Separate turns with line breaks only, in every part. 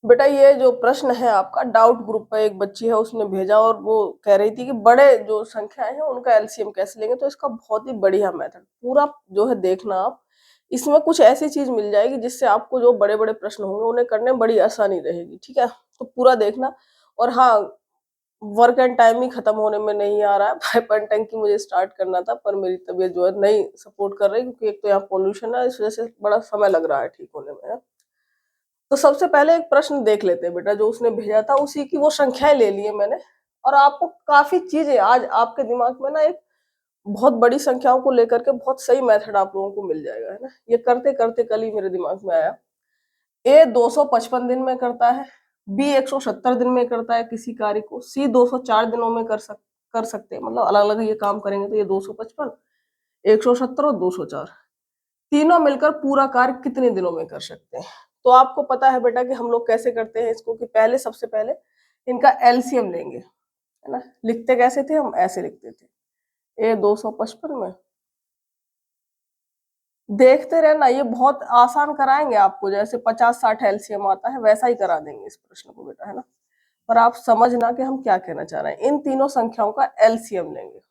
बेटा ये जो प्रश्न है आपका डाउट ग्रुप पे एक बच्ची है उसने भेजा और वो कह रही थी कि बड़े जो संख्याएं हैं उनका एलसीएम कैसे लेंगे। तो इसका बहुत ही बढ़िया मेथड पूरा जो है देखना आप, इसमें कुछ ऐसी चीज मिल जाएगी जिससे आपको जो बड़े बड़े प्रश्न होंगे उन्हें करने में बड़ी आसानी रहेगी। ठीक है, तो पूरा देखना। और हाँ, वर्क एंड टाइम ही खत्म होने में नहीं आ रहा है। पाइप एंड टंकी मुझे स्टार्ट करना था पर मेरी तबीयत जो है नहीं सपोर्ट कर रही, क्योंकि एक तो यहाँ पोल्यूशन है, इस वजह से बड़ा समय लग रहा है ठीक होने में। तो सबसे पहले एक प्रश्न देख लेते हैं बेटा, जो उसने भेजा था उसी की वो संख्याएं ले ली है मैंने। और आपको काफी चीजें आज आपके दिमाग में ना एक बहुत बड़ी संख्याओं को लेकर के बहुत सही मेथड आप लोगों को मिल जाएगा, है ना। ये करते करते कल ही मेरे दिमाग में आया। ए 255 दिन में करता है, बी 170 दिन में करता है किसी कार्य को, सी 204 दिनों में कर सकते हैं। मतलब अलग अलग ये काम करेंगे तो ये 255, 170 और 204 तीनों मिलकर पूरा कार्य कितने दिनों में कर सकते हैं। तो आपको पता है बेटा कि हम लोग कैसे करते हैं इसको, कि पहले सबसे पहले इनका एलसीएम लेंगे, है ना। लिखते कैसे थे हम, ऐसे लिखते थे, ए 255 में देखते रहना, ये बहुत आसान कराएंगे आपको, जैसे 50-60 एलसीएम आता है वैसा ही करा देंगे इस प्रश्न को बेटा, है ना। पर आप समझना कि हम क्या कहना चाह रहे हैं। इन तीनों संख्याओं का एलसीएम लेंगे।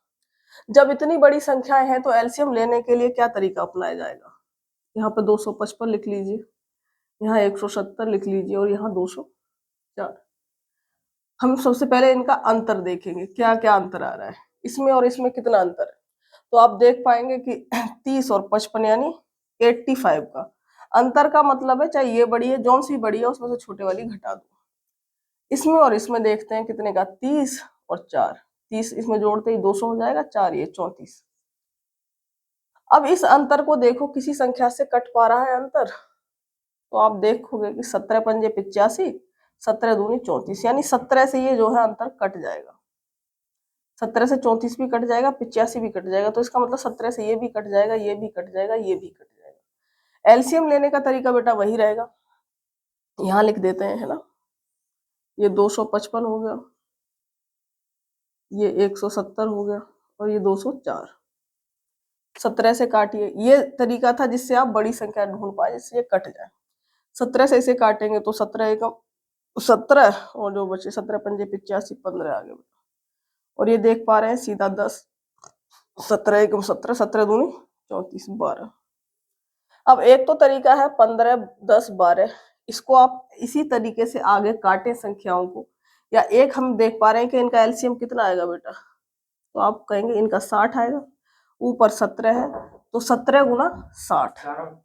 जब इतनी बड़ी संख्याएं हैं तो एलसीएम लेने के लिए क्या तरीका अपनाया जाएगा। यहाँ पे 255 लिख लीजिए, यहाँ 170 लिख लीजिए और यहाँ 204। हम सबसे पहले इनका अंतर देखेंगे, क्या क्या अंतर आ रहा है इसमें और इसमें, कितना अंतर है। तो आप देख पाएंगे कि 30 और 55 यानी 85 का अंतर का मतलब है, चाहे ये बड़ी है, जौन सी बड़ी है उसमें से छोटे वाली घटा दो। इसमें और इसमें देखते हैं कितने का, 30 और 4, 30 इसमें जोड़ते ही 200 हो जाएगा, 4 ये 34। अब इस अंतर को देखो, किसी संख्या से कट पा रहा है अंतर। तो आप देखोगे कि 17 पंजे 85, 17 दूनी 34, यानी 17 से ये जो है अंतर कट जाएगा। 17 से 34 भी कट जाएगा, 85 भी कट जाएगा। तो इसका मतलब 17 से ये भी कट जाएगा, ये भी कट जाएगा, ये भी कट जाएगा। एलसीएम लेने का तरीका बेटा वही रहेगा, यहाँ लिख देते हैं, है ना। ये 255 हो गया, ये 170 हो गया और ये 204। 17 से काटिए, ये तरीका था जिससे आप बड़ी संख्या ढूंढ पाए, जिससे ये कट जाए। 17 से इसे काटेंगे तो 17 एकम 17 और जो बचे 17 पंजे 85, 15 आ गए। और ये देख पा रहे हैं सीधा 10, 17 एकम 17, 17 दूनी 34, 12। अब एक तो तरीका है 15, 10, 12, इसको आप इसी तरीके से आगे काटे संख्याओं को। या एक हम देख पा रहे हैं कि इनका एलसीएम कितना आएगा बेटा, तो आप कहेंगे इनका 60 आएगा, ऊपर 17 है तो 17 गुना 60,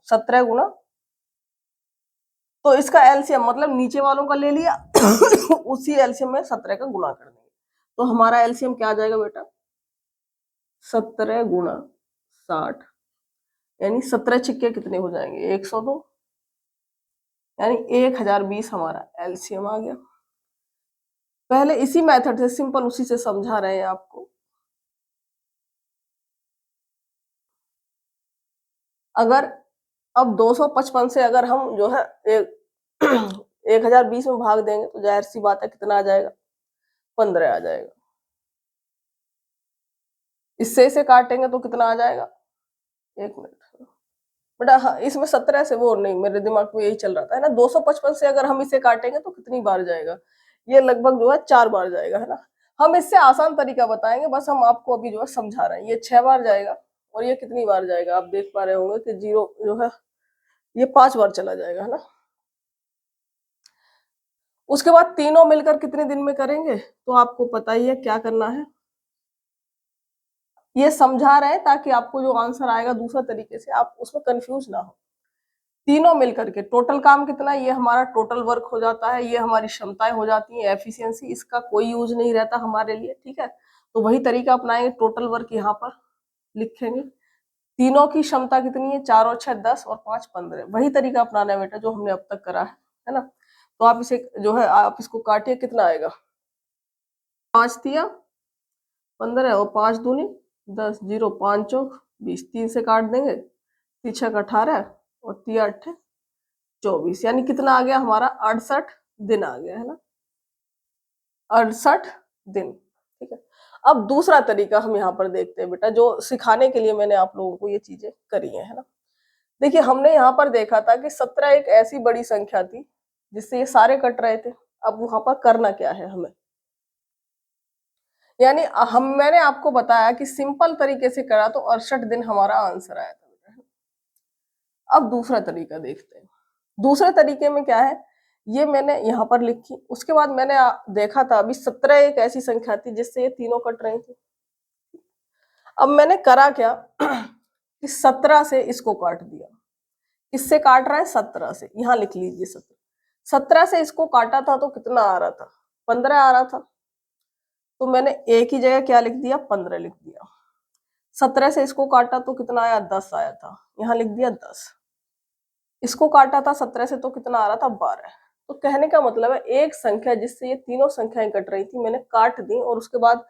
17 गुना, तो इसका एलसीएम मतलब नीचे वालों का ले लिया उसी एलसीएम में 17 का गुना कर देंगे। तो हमारा एलसीएम क्या आ जाएगा बेटा, 17 गुना 60, यानी 17 छिक्के कितने हो जाएंगे, 102, यानी 1020 हमारा एलसीएम आ गया। पहले इसी मेथड से सिंपल उसी से समझा रहे हैं आपको। अगर अब 255 से अगर हम जो है 1020 में भाग देंगे तो जाहिर सी बात है कितना आ जाएगा, 15 आ जाएगा। इससे इसे काटेंगे तो कितना आ जाएगा, एक मिनट बेटा, हाँ इसमें 17 से वो नहीं, मेरे दिमाग में यही चल रहा था, है ना। 255 से अगर हम इसे काटेंगे तो कितनी बार जाएगा, ये लगभग जो है 4 बार जाएगा, है ना। हम इससे आसान तरीका बताएंगे, बस हम आपको अभी जो है समझा रहे हैं। ये 6 बार जाएगा और ये कितनी बार जाएगा, आप देख पा रहे होंगे कि 0 जो है ये 5 बार चला जाएगा, है ना। उसके बाद तीनों मिलकर कितने दिन में करेंगे, तो आपको पता ही है क्या करना है। ये समझा रहे हैं ताकि आपको जो आंसर आएगा दूसरा तरीके से आप उसमें कंफ्यूज ना हो। तीनों मिलकर के टोटल काम कितना, ये हमारा टोटल वर्क हो जाता है, ये हमारी क्षमताएं हो जाती हैं, एफिशिएंसी, इसका कोई यूज नहीं रहता हमारे लिए, ठीक है। तो वही तरीका अपनाएंगे, टोटल वर्क यहाँ पर लिखेंगे। तीनों की क्षमता कितनी है, 4 और 6 10 और 5 15, वही तरीका अपनाना है बेटा जो हमने अब तक करा है ना। तो आप इसे जो है आप इसको काटिए, कितना आएगा, 5 तिया 15 और 5 दूनी 10, 0 5 चौक 20, 3 से काट देंगे, 3 छक 18 और 3 8 24, यानी कितना आ गया हमारा, 68 दिन आ गया, है ना, 68 दिन, ठीक है। अब दूसरा तरीका हम यहाँ पर देखते हैं बेटा, जो सिखाने के लिए मैंने आप लोगों को ये चीजें करी है ना। देखिए हमने यहाँ पर देखा था कि 17 एक ऐसी बड़ी संख्या थी जिससे ये सारे कट रहे थे। अब वहां पर करना क्या है हमें, यानी मैंने आपको बताया कि सिंपल तरीके से करा तो 68 दिन हमारा आंसर आया था। अब दूसरा तरीका देखते हैं। दूसरे तरीके में क्या है, ये मैंने यहाँ पर लिखी, उसके बाद मैंने देखा था अभी 17 एक ऐसी संख्या थी जिससे ये तीनों कट रही थी। अब मैंने करा क्या कि 17 से इसको काट दिया। किससे काट रहा है, 17 से, यहाँ लिख लीजिए 17। 17 से इसको काटा था तो कितना आ रहा था, 15 आ रहा था। तो मैंने एक ही जगह क्या लिख दिया, 15 लिख दिया। 17 से इसको काटा तो कितना आया, 10 आया था, यहाँ लिख दिया 10। इसको काटा था 17 से तो कितना आ रहा था, 12। तो कहने का मतलब है एक संख्या जिससे ये तीनों संख्याएं कट रही थी मैंने काट दी, और उसके बाद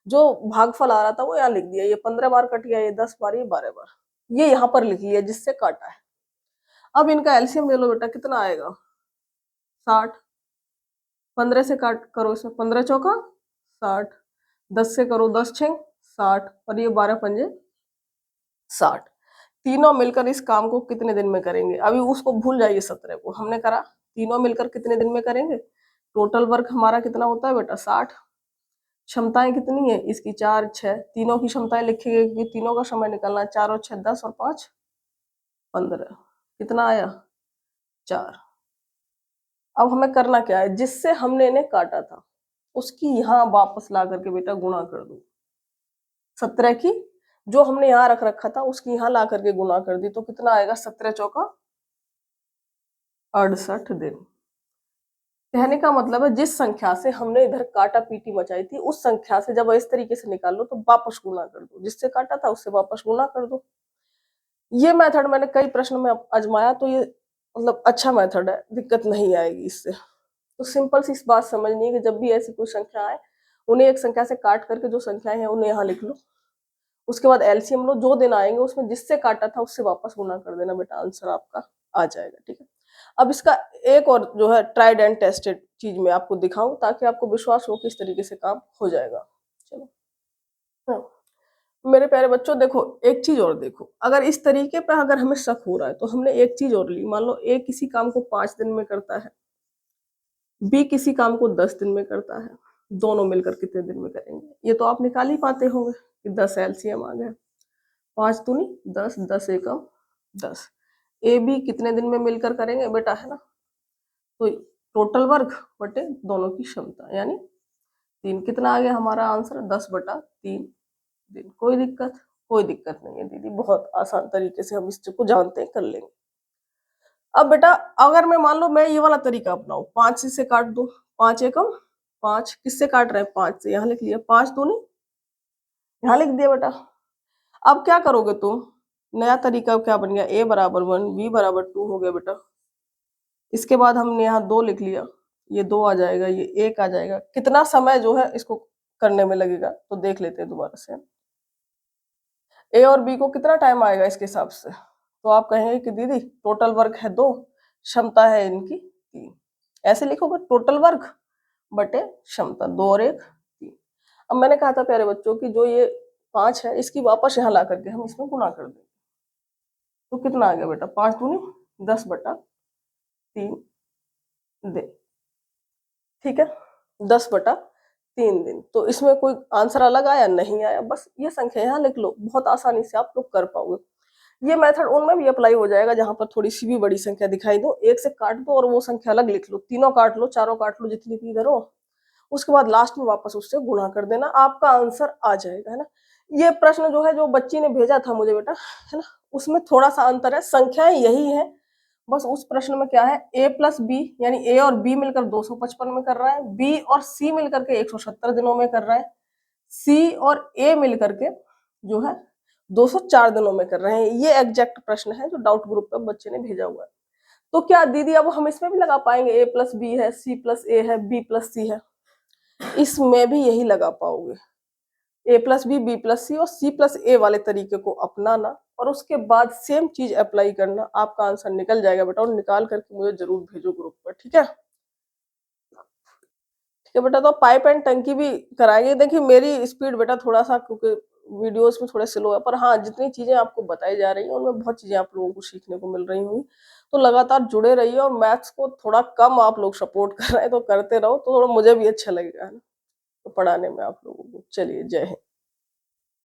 जो भागफल आ रहा था वो यहाँ लिख दिया। ये 15 बार कट गया, ये 10 बार, ये 12 बार, ये यहाँ पर लिख लिया जिससे काटा है। अब इनका एलसीएम ले लो बेटा, कितना आएगा, 60। 15 से काट करो इसमें, 15 चौका 60, 10 से करो 10 छः 60, और ये 12 पंजे 60। तीनों मिलकर इस काम को कितने दिन में करेंगे, अभी उसको भूल जाइए, 17 को हमने करा, तीनों मिलकर कितने दिन में करेंगे। टोटल वर्क हमारा कितना होता है बेटा, 60। क्षमताएं कितनी है इसकी, 4 6, तीनों की क्षमताएं लिखेंगे क्योंकि तीनों का समय निकलना, 4 और 6 10 और 5 15, कितना आया, 4। अब हमें करना क्या है, जिससे हमने इन्हें काटा था उसकी यहाँ वापस ला करके बेटा गुणा कर दो। 17 की जो हमने यहाँ रख रखा था उसकी यहाँ ला करके गुणा कर दी, तो कितना आएगा, 17 चौका 68 दिन। कहने का मतलब है जिस संख्या से हमने इधर काटा पीटी मचाई थी उस संख्या से जब इस तरीके से निकाल लो तो वापस गुणा कर दो, जिससे काटा था उससे वापस गुणा कर दो। ये मेथड मैंने कई प्रश्न में आजमाया, तो ये मतलब अच्छा मेथड है, दिक्कत नहीं आएगी इससे। तो सिंपल सी इस बात समझनी है कि जब भी ऐसी कोई संख्या आए उन्हें एक संख्या से काट करके जो संख्याएं हैं उन्हें यहाँ लिख लो, उसके बाद एलसीएम लो, जो दिन आएंगे उसमें जिससे काटा था उससे वापस गुणा कर देना बेटा, आंसर आपका आ जाएगा। ठीक है, अब इसका एक और जो है ट्राइड एंड टेस्टेड चीज में आपको दिखाऊं ताकि आपको विश्वास हो कि इस तरीके से काम हो जाएगा। चलो हाँ। मेरे प्यारे बच्चों देखो, एक चीज और देखो, अगर इस तरीके पे अगर हमें शक हो रहा है तो हमने एक चीज और ली, मान लो ए किसी काम को 5 दिन में करता है, बी किसी काम को 10 दिन में करता है, दोनों मिलकर कितने दिन में करेंगे, ये तो आप निकाल ही पाते होंगे कि 10 एलसीएम आ गया, 5 दूनी 10, 10 एकम 10। ए बी कितने दिन में मिलकर करेंगे बेटा, है ना, तो टोटल वर्क बटे दोनों की क्षमता यानी 3, कितना आ गया हमारा आंसर, 10/3 दिन। कोई दिक्कत, कोई दिक्कत नहीं है दीदी, बहुत आसान तरीके से हम इस चीज को जानते हैं, कर लेंगे। अब बेटा अगर मैं मान लो मैं ये वाला तरीका अपनाऊं, 5 से काट दो, 5 एकम 5, किससे काट रहे हैं, 5 से, यहाँ लिख लिया, 5 दूनी, यहाँ लिख दिया बेटा। अब क्या करोगे तुम, नया तरीका क्या बन गया, a बराबर 1 b बराबर 2 हो गया बेटा। इसके बाद हमने यहाँ 2 लिख लिया, ये 2 आ जाएगा, ये 1 आ जाएगा। कितना समय जो है इसको करने में लगेगा तो देख लेते हैं दोबारा से। ए और बी को कितना टाइम आएगा इसके हिसाब से, तो आप कहेंगे कि दीदी टोटल वर्क है 2, क्षमता है इनकी 3, ऐसे लिखोगे, टोटल वर्क बटे क्षमता, 2 और 1 3। अब मैंने कहा था प्यारे बच्चों की जो ये 5 है इसकी वापस यहाँ ला करके हम इसमें गुणा कर देंगे, तो कितना आ गया बेटा, 5 दूनी 10/3 दिन। ठीक है, 10/3 दिन। तो इसमें कोई आंसर अलग आया नहीं आया, बस ये संख्या यहाँ लिख लो, बहुत आसानी से आप लोग कर पाओगे। ये मेथड उनमें भी अप्लाई हो जाएगा जहां पर थोड़ी सी भी बड़ी संख्या दिखाई दो, एक से काट दो और वो संख्या अलग लिख लो, तीनों काट लो, चारों काट लो, जितनी भी इधर हो, उसके बाद लास्ट में वापस उससे गुणा कर देना, आपका आंसर आ जाएगा, है ना। ये प्रश्न जो है जो बच्ची ने भेजा था मुझे बेटा, है ना, उसमें थोड़ा सा अंतर है, संख्याएं यही है, बस उस प्रश्न में क्या है, a प्लस बी यानी a और b मिलकर 255 में कर रहा है, b और c मिलकर के 170 दिनों में कर रहा है, c और a मिलकर के जो है 204 दिनों में कर रहे हैं। ये एग्जैक्ट प्रश्न है जो डाउट ग्रुप पे बच्चे ने भेजा हुआ है। तो क्या दीदी अब हम इसमें भी लगा पाएंगे, a प्लस बी है, c प्लस a है, b प्लस c है, इसमें भी यही लगा पाओगे, a प्लस बी प्लस सी और c प्लस a वाले तरीके को अपनाना और उसके बाद सेम चीज अप्लाई करना, आपका आंसर निकल जाएगा बेटा, और निकाल करके मुझे जरूर भेजो ग्रुप पर। ठीक है, ठीक है बेटा। तो पाइप एंड टंकी भी कराएंगे। देखिए मेरी स्पीड बेटा थोड़ा सा क्योंकि वीडियोस में थोड़े स्लो है, पर हाँ जितनी चीजें आपको बताई जा रही है उनमें बहुत चीजें आप लोगों को सीखने को मिल रही होंगी। तो लगातार जुड़े रहिए और मैथ्स को थोड़ा कम आप लोग सपोर्ट कर रहे हैं तो करते रहो, तो थोड़ा मुझे भी अच्छा लगेगा, है ना? तो पढ़ाने में आप लोगों को। चलिए, जय हिंद।